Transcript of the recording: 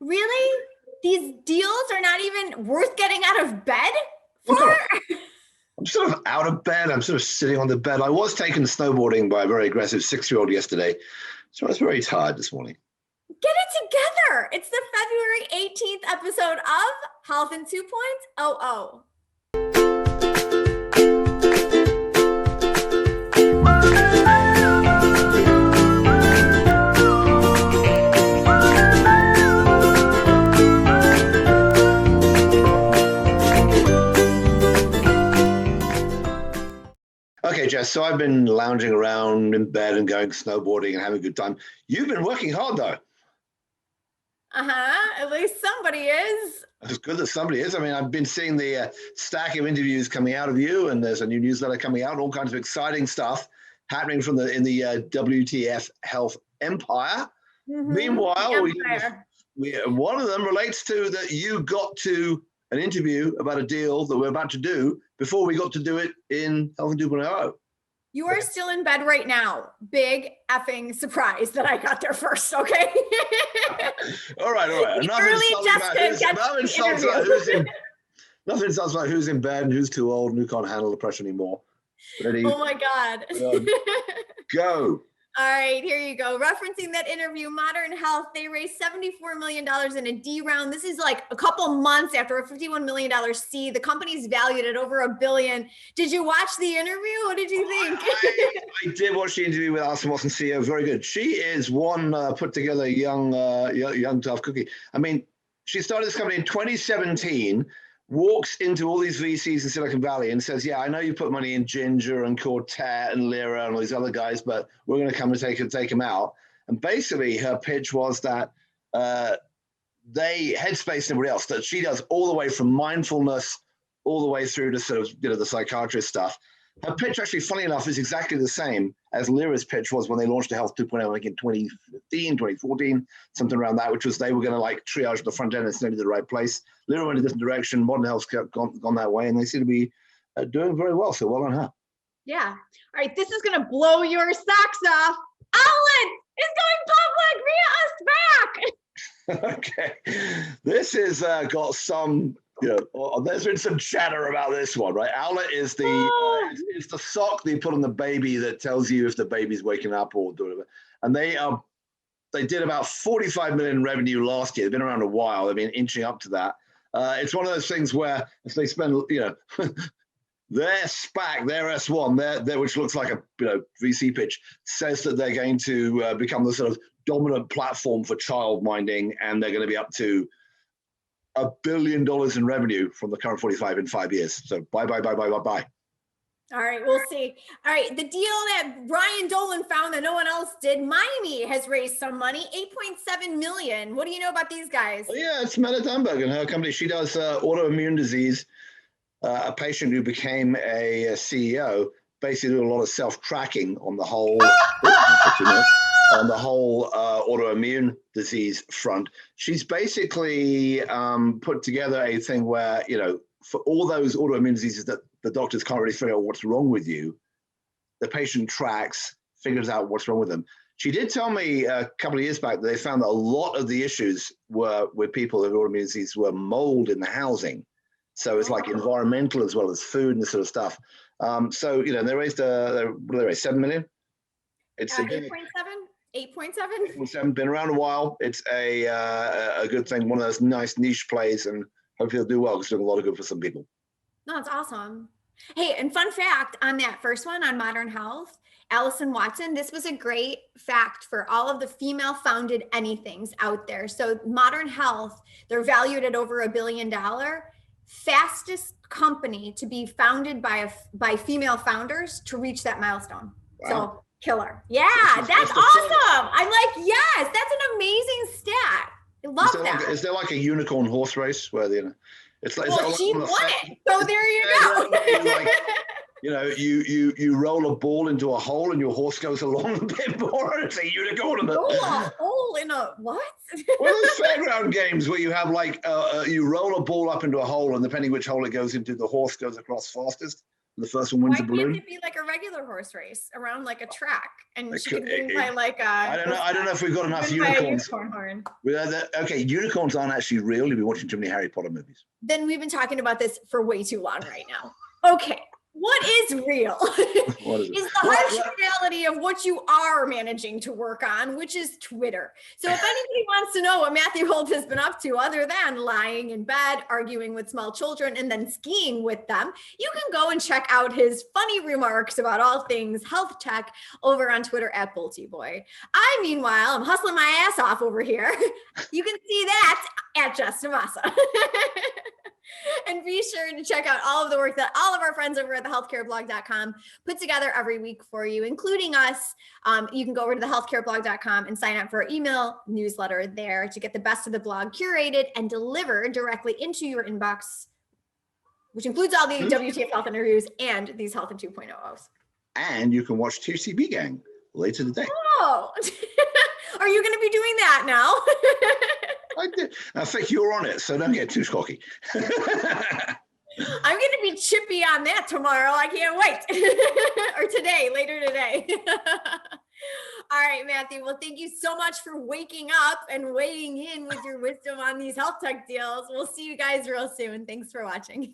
Really? These deals are not even worth getting out of bed for? I'm sort of out of bed. I'm sort of sitting on the bed. I was taken snowboarding by a very aggressive 6-year-old yesterday, so I was very tired this morning. Get it together. It's the February 18th episode of Health in 2.0. Okay, Jess, so I've been lounging around in bed and going snowboarding and having a good time. You've been working hard, though. At least somebody is. It's good that somebody is. I mean, I've been seeing the stack of interviews coming out of you, and there's a new newsletter coming out, all kinds of exciting stuff happening in the WTF Health empire. Mm-hmm. Meanwhile, one of them relates to that you got to an interview about a deal that we're about to do before we got to do it in Health in 2.0. You are still in bed right now. Big effing surprise that I got there first, okay? All right. Nothing sounds like who's in bed and who's too old and who can't handle the pressure anymore. Ready? Oh my God. Go. All right, here you go. Referencing that interview, Modern Health, they raised $74 million in a D round. This is like a couple months after a $51 million C. The company's valued at over $1 billion. Did you watch the interview? What did you think? I did watch the interview with Alison Watson, CEO. Very good. She is one put together young tough cookie. I mean, she started this company in 2017. Walks into all these VCs in Silicon Valley and says, yeah, I know you put money in Ginger and Quartet and Lyra and all these other guys, but we're going to come and take them out. And basically her pitch was that Headspace and everybody else, that she does all the way from mindfulness all the way through to sort of, the psychiatrist stuff. Her pitch, actually, funny enough, is exactly the same as Lyra's pitch was when they launched the Health 2.0, like in 2015, 2014, something around that, which was they were going to like triage the front end and send it to the right place. Lyra went a different direction. Modern Health's gone that way, and they seem to be doing very well. So well on her. Yeah. All right. This is going to blow your socks off. Owlet is going public via a SPAC. Okay. This has got some... there's been some chatter about this one, right? Owlet is it's the sock they put on the baby that tells you if the baby's waking up or doing it. And they did about 45 million in revenue last year. They've been around a while. They've been inching up to that. It's one of those things where if they spend, their SPAC, their S1, their which looks like a VC pitch, says that they're going to become the sort of dominant platform for child minding, and they're going to be up to $1 billion in revenue from the current 45 in 5 years. So bye. All right, we'll see. All right, the deal that Brian Dolan found that no one else did, Mymee has raised some money, $8.7 million. What do you know about these guys? Well, yeah, it's Meta Thunberg and her company. She does autoimmune disease. A patient who became a CEO basically did a lot of self-tracking on the whole autoimmune disease front. She's basically put together a thing where, for all those autoimmune diseases that the doctors can't really figure out what's wrong with you, the patient tracks, figures out what's wrong with them. She did tell me a couple of years back that they found that a lot of the issues were with people with autoimmune disease were mold in the housing. So it's like environmental as well as food and this sort of stuff. So, they raised, what did they raise, 7 million? It's 8.7. 8.7, been around a while. It's a good thing, one of those nice niche plays, and hopefully they'll do well because it's doing a lot of good for some people. No, it's awesome. Hey, and fun fact on that first one on Modern Health, Alison Watson, this was a great fact for all of the female founded anythings out there. So Modern Health, they're valued at over $1 billion. Fastest company to be founded by female founders to reach that milestone. Wow. So killer. Yeah, that's awesome. I'm like, yes, that's an amazing stat. I love that. Is there like a unicorn horse race where it's like, well, she won it. So there you go. You roll a ball into a hole and your horse goes along a bit more. It's a unicorn. Roll a hole in a what? One of those fairground games where you have like you roll a ball up into a hole, and depending which hole it goes into, the horse goes across fastest. The first one wins a Why balloon. can't it be like a regular horse race around like a track? And she could- could win by like a. I don't know if we've got enough win by a unicorns. unicorn horn. Okay, unicorns aren't actually real. You've been watching too many Harry Potter movies. Then we've been talking about this for way too long right now. Okay. What is real What is it? is the harsh reality of what you are managing to work on, which is Twitter. So if anybody wants to know what Matthew Holt has been up to other than lying in bed, arguing with small children, and then skiing with them, you can go and check out his funny remarks about all things health tech over on Twitter at BoltyBoy. I, meanwhile, I'm hustling my ass off over here. You can see that at Jess. And be sure to check out all of the work that all of our friends over at thehealthcareblog.com put together every week for you, including us. You can go over to thehealthcareblog.com and sign up for our email newsletter there to get the best of the blog curated and delivered directly into your inbox, which includes all the WTF Health interviews and these Health in 2.0s. And you can watch TCB Gang later today. Oh, are you going to be doing that now? I did. I think you're on it, so don't get too cocky. I'm going to be chippy on that tomorrow. I can't wait. Or today, later today. All right, Matthew. Well, thank you so much for waking up and weighing in with your wisdom on these health tech deals. We'll see you guys real soon. Thanks for watching.